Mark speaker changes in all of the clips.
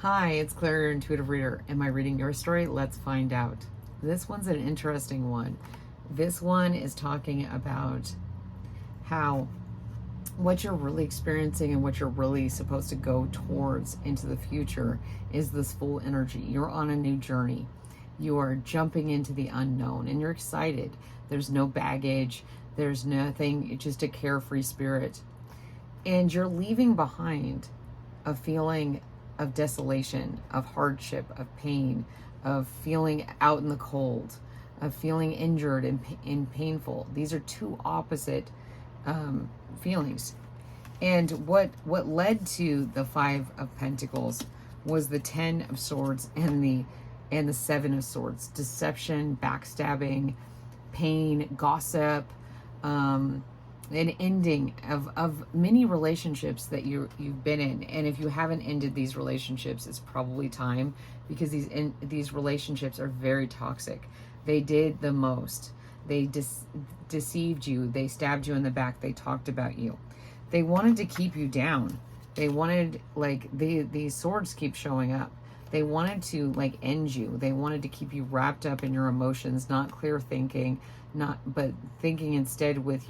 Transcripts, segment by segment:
Speaker 1: Hi, it's Claire, your intuitive reader. Am I reading your story? Let's find out. This one's an interesting one. This one is talking about how what you're really experiencing and what you're really supposed to go towards into the future is this full energy. You're on a new journey. You are jumping into the unknown and you're excited. There's no baggage. There's nothing. It's just a carefree spirit. And you're leaving behind a feeling of desolation, of hardship, of pain, of feeling out in the cold, of feeling injured and painful. These are two opposite feelings. And what led to the Five of Pentacles was the Ten of Swords and the Seven of Swords. Deception, backstabbing, pain, gossip, an ending of many relationships that you've been in. And if you haven't ended these relationships, it's probably time, because these relationships are very toxic. They did the most. They deceived you. They stabbed you in the back. They talked about you. They wanted to keep you down. They wanted, like, these swords keep showing up. They wanted to, like, end you. They wanted to keep you wrapped up in your emotions, not clear thinking, but thinking instead with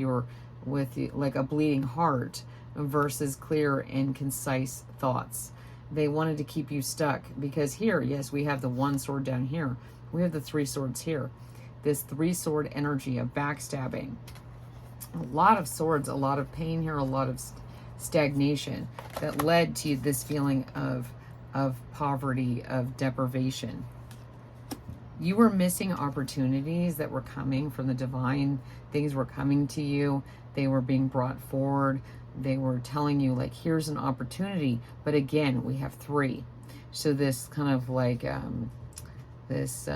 Speaker 1: like a bleeding heart versus clear and concise thoughts. They wanted to keep you stuck, because here, yes, we have the one sword down here. We have the three swords here. This three-sword energy of backstabbing. A lot of swords, a lot of pain here, a lot of stagnation that led to this feeling of poverty, of deprivation. You were missing opportunities that were coming from the divine. Things were coming to you. They were being brought forward. They were telling you, like, here's an opportunity. But again, we have three. So this kind of like this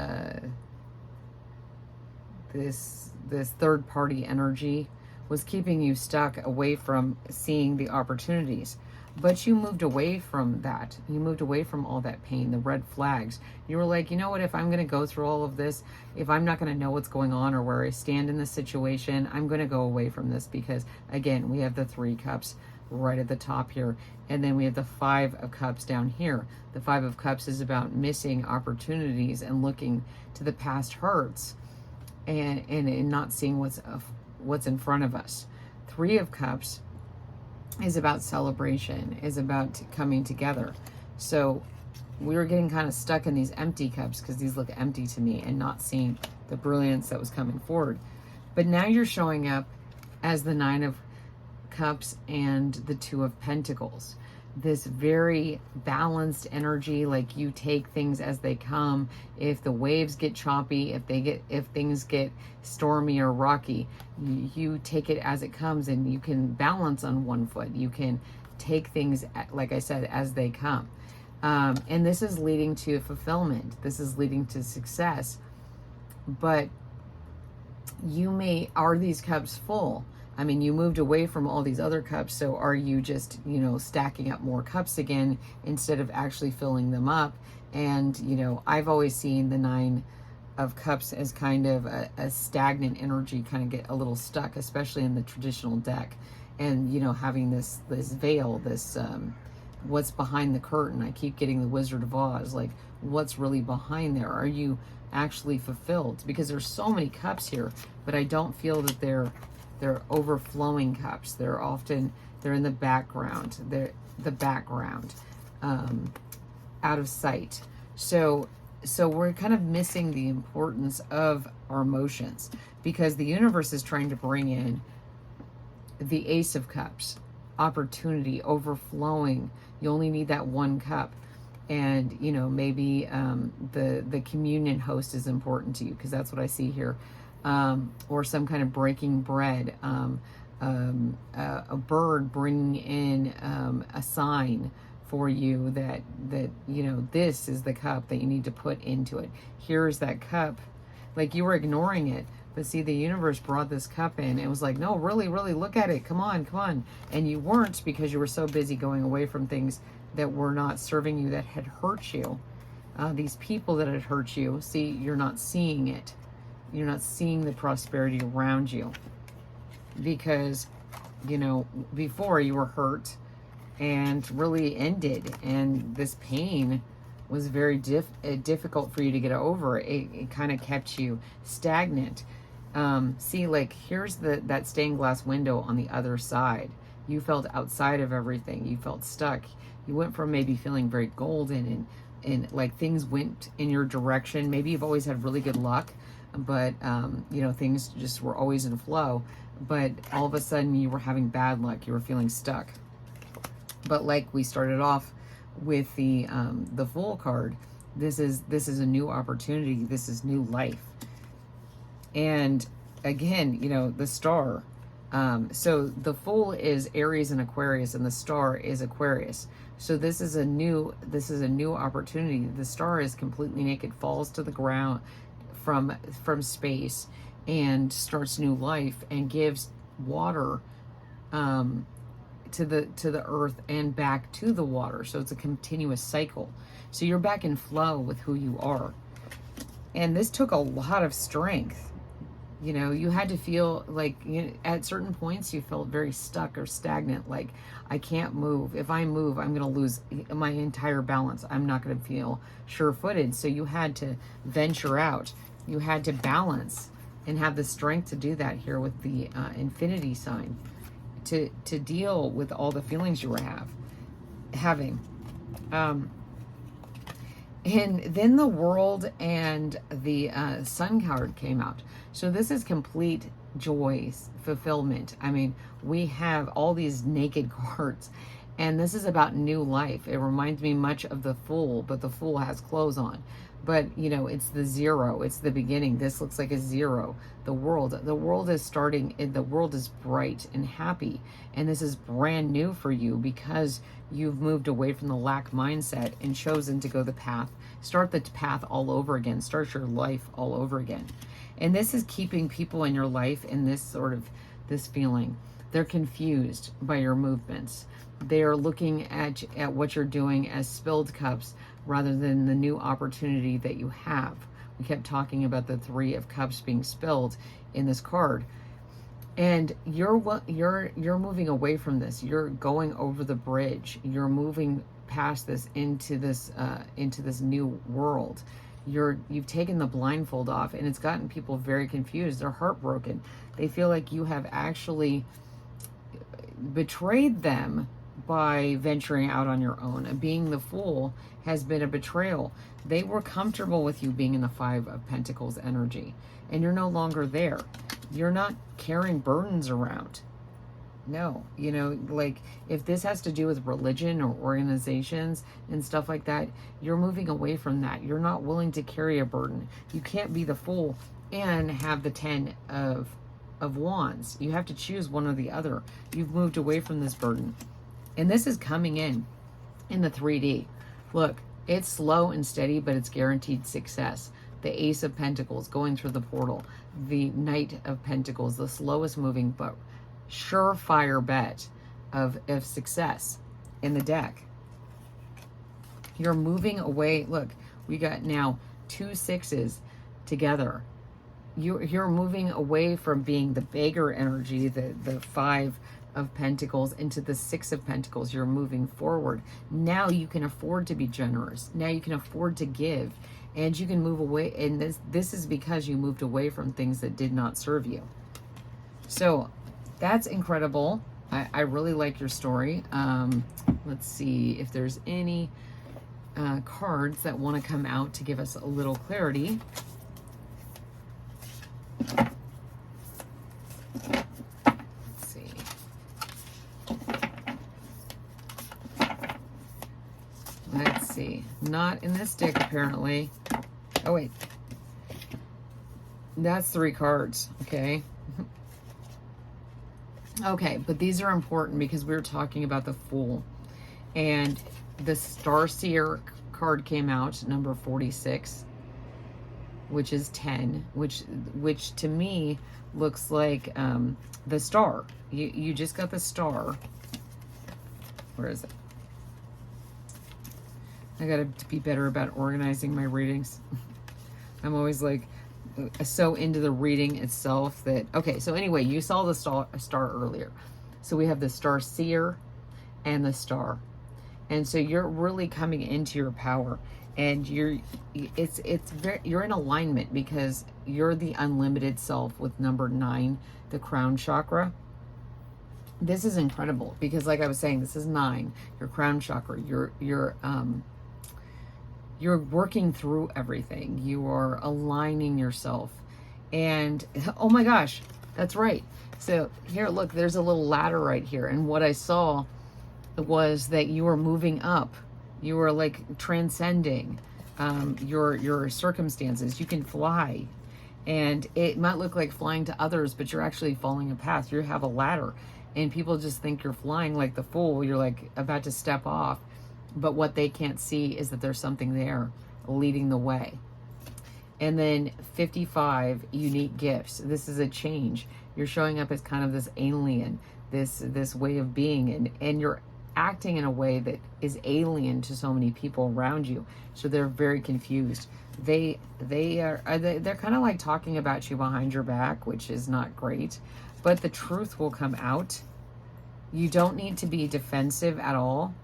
Speaker 1: third party energy was keeping you stuck away from seeing the opportunities. But you moved away from that. You moved away from all that pain, the red flags. You were like, you know what, if I'm going to go through all of this, if I'm not going to know what's going on or where I stand in this situation, I'm going to go away from this, because, again, we have the Three Cups right at the top here. And then we have the Five of Cups down here. The Five of Cups is about missing opportunities and looking to the past hurts and not seeing what's in front of us. Three of Cups is about celebration, is about coming together. So we were getting kind of stuck in these empty cups, because these look empty to me, and not seeing the brilliance that was coming forward. But now you're showing up as the Nine of Cups and the Two of Pentacles. This very balanced energy, like you take things as they come. If the waves get choppy, if things get stormy or rocky, you take it as it comes, and you can balance on one foot. You can take things, like I said, as they come. And this is leading to fulfillment. This is leading to success. But are these cups full? I mean, you moved away from all these other cups, so are you just, stacking up more cups again instead of actually filling them up? And, I've always seen the Nine of Cups as kind of a stagnant energy, kind of get a little stuck, especially in the traditional deck. And, having this veil, this, what's behind the curtain. I keep getting the Wizard of Oz, like, what's really behind there? Are you actually fulfilled? Because there's so many cups here, but I don't feel that they're overflowing cups. They're in the background. They're the background, out of sight. So we're kind of missing the importance of our emotions, because the universe is trying to bring in the Ace of Cups, opportunity, overflowing. You only need that one cup. And, maybe the communion host is important to you, because that's what I see here. Or some kind of breaking bread, a bird bringing in a sign for you that this is the cup that you need to put into it. Here's that cup. Like, you were ignoring it, but see, the universe brought this cup in. It was like, no, really, really, look at it. Come on. And you weren't, because you were so busy going away from things that were not serving you, that had hurt you. These people that had hurt you, see, you're not seeing it. You're not seeing the prosperity around you, because, before you were hurt and really ended. And this pain was very difficult for you to get over. It kind of kept you stagnant. See, like, here's that stained glass window on the other side. You felt outside of everything. You felt stuck. You went from maybe feeling very golden and like things went in your direction. Maybe you've always had really good luck, but you know, things just were always in flow. But all of a sudden you were having bad luck. You were feeling stuck. But like we started off with the Fool card, this is a new opportunity. This is new life. And again, you know, the Star. So the Fool is Aries and Aquarius, and the Star is Aquarius. So this is a new opportunity. The Star is completely naked, falls to the ground from space, and starts new life and gives water to the earth and back to the water. So it's a continuous cycle. So you're back in flow with who you are. And this took a lot of strength. You know, you had to feel like, you know, at certain points you felt very stuck or stagnant, like, I can't move. If I move, I'm going to lose my entire balance. I'm not going to feel sure-footed. So you had to venture out. You had to balance and have the strength to do that here with the infinity sign, to deal with all the feelings you were having. And then the World and the Sun card came out. So this is complete joy, fulfillment. I mean, we have all these naked cards, and this is about new life. It reminds me much of the Fool, but the Fool has clothes on. But, you know, it's the zero. It's the beginning. This looks like a zero. The world is starting. The world is bright and happy. And this is brand new for you because you've moved away from the lack mindset and chosen to go the path. Start the path all over again. Start your life all over again. And this is keeping people in your life in this feeling. They're confused by your movements. They are looking at what you're doing as spilled cups rather than the new opportunity that you have. We kept talking about the Three of Cups being spilled in this card. And you're moving away from this. You're going over the bridge. You're moving past this into this new world. You've taken the blindfold off, and it's gotten people very confused. They're heartbroken. They feel like you have actually betrayed them by venturing out on your own. Being the Fool has been a betrayal. They were comfortable with you being in the Five of Pentacles energy, and you're no longer there. You're not carrying burdens around. No, you know, like, if this has to do with religion or organizations and stuff like that, you're moving away from that. You're not willing to carry a burden. You can't be the Fool and have the Ten of Wands. You have to choose one or the other. You've moved away from this burden. And this is coming in the 3D. Look, it's slow and steady, but it's guaranteed success. The Ace of Pentacles going through the portal. The Knight of Pentacles, the slowest moving but surefire bet of success in the deck. You're moving away. Look, we got now 2 6s together. You're moving away from being the Beggar energy, the Five of Pentacles, into the Six of Pentacles. You're moving forward. Now you can afford to be generous. Now you can afford to give, and you can move away. And this is because you moved away from things that did not serve you. So that's incredible. I really like your story. Let's see if there's any cards that want to come out to give us a little clarity. Let's see. Let's see. Not in this deck, apparently. Oh, wait. That's 3 cards. Okay. Okay, but these are important because we were talking about the Fool. And the Star Seer card came out, number 46, which is 10, which to me looks like the star. You just got the star. Where is it? I gotta be better about organizing my readings. I'm always like so into the reading itself that, okay, so anyway, you saw the star earlier. So we have the Star Seer, and the Star. And so you're really coming into your power, and you're in alignment because you're the unlimited self with number 9, the crown chakra. This is incredible because, like I was saying, this is 9, your crown chakra. You're working through everything. You are aligning yourself. And oh my gosh, that's right. So here, look, there's a little ladder right here. And what I saw was that you were moving up. You were like transcending your circumstances. You can fly. And it might look like flying to others, but you're actually following a path. You have a ladder. And people just think you're flying like the fool. You're like about to step off. But what they can't see is that there's something there leading the way. And then 55 unique gifts. This is a change. You're showing up as kind of this alien, this way of being, and you're acting in a way that is alien to so many people around you. So they're very confused. They're kind of like talking about you behind your back, which is not great. But the truth will come out. You don't need to be defensive at all.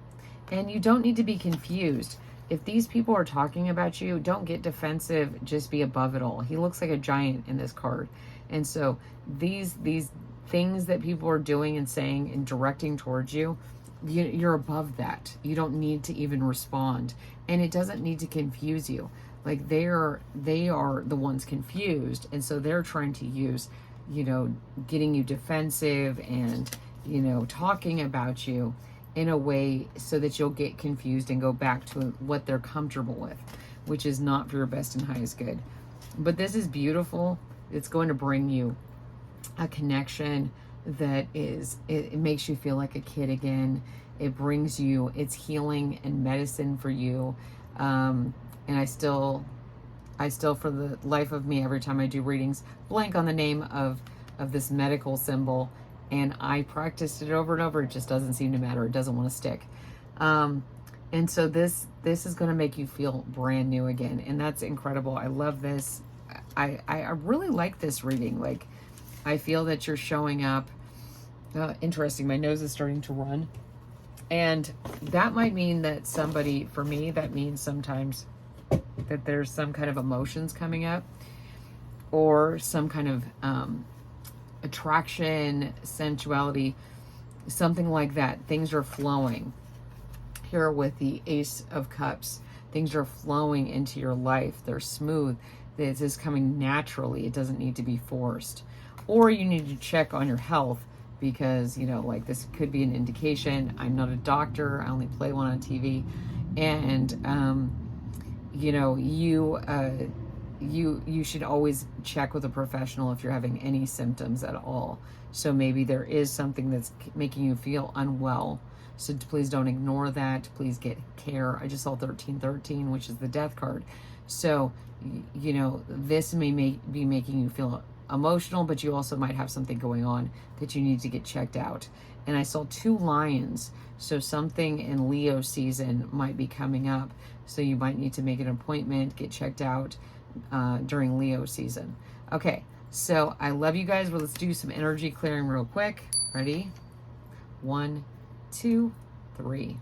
Speaker 1: And you don't need to be confused. If these people are talking about you, don't get defensive. Just be above it all. He looks like a giant in this card. And so these things that people are doing and saying and directing towards you, you're above that. You don't need to even respond. And it doesn't need to confuse you. Like they are the ones confused. And so they're trying to use, getting you defensive and, talking about you in a way so that you'll get confused and go back to what they're comfortable with, which is not for your best and highest good. But this is beautiful. It's going to bring you a connection that it makes you feel like a kid again. It brings you, it's healing and medicine for you. And I still, for the life of me, every time I do readings, blank on the name of this medical symbol. And I practiced it over and over. It just doesn't seem to matter. It doesn't want to stick. And so this is going to make you feel brand new again. And that's incredible. I love this. I really like this reading. Like, I feel that you're showing up. Interesting. My nose is starting to run. And that might mean that somebody, for me, that means sometimes that there's some kind of emotions coming up or some kind of attraction, sensuality, something like that. Things are flowing. Here with the Ace of Cups, things are flowing into your life. They're smooth. This is coming naturally. It doesn't need to be forced. Or you need to check on your health because, like this could be an indication. I'm not a doctor. I only play one on TV. And, you should always check with a professional if you're having any symptoms at all. So maybe there is something that's making you feel unwell. So please don't ignore that. Please get care. I just saw 1313, which is the death card. So, this may be making you feel emotional, but you also might have something going on that you need to get checked out. And I saw 2 lions. So something in Leo season might be coming up. So you might need to make an appointment, get checked out during Leo season. Okay, so I love you guys. Well, let's do some energy clearing real quick. Ready? 1, 2, 3.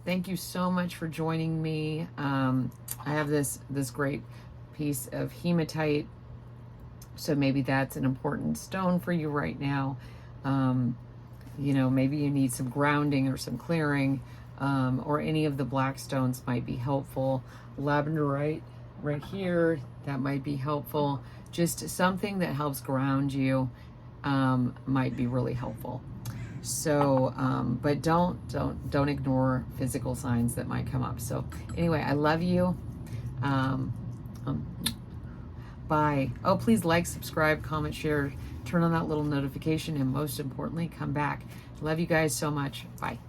Speaker 1: Thank you so much for joining me. I have this great piece of hematite, so maybe that's an important stone for you right now. Maybe you need some grounding or some clearing, or any of the black stones might be helpful. Labradorite right here, that might be helpful. Just something that helps ground you might be really helpful. So, but don't ignore physical signs that might come up. So anyway, I love you. Bye. Oh, please like, subscribe, comment, share, turn on that little notification, and most importantly, come back. Love you guys so much. Bye.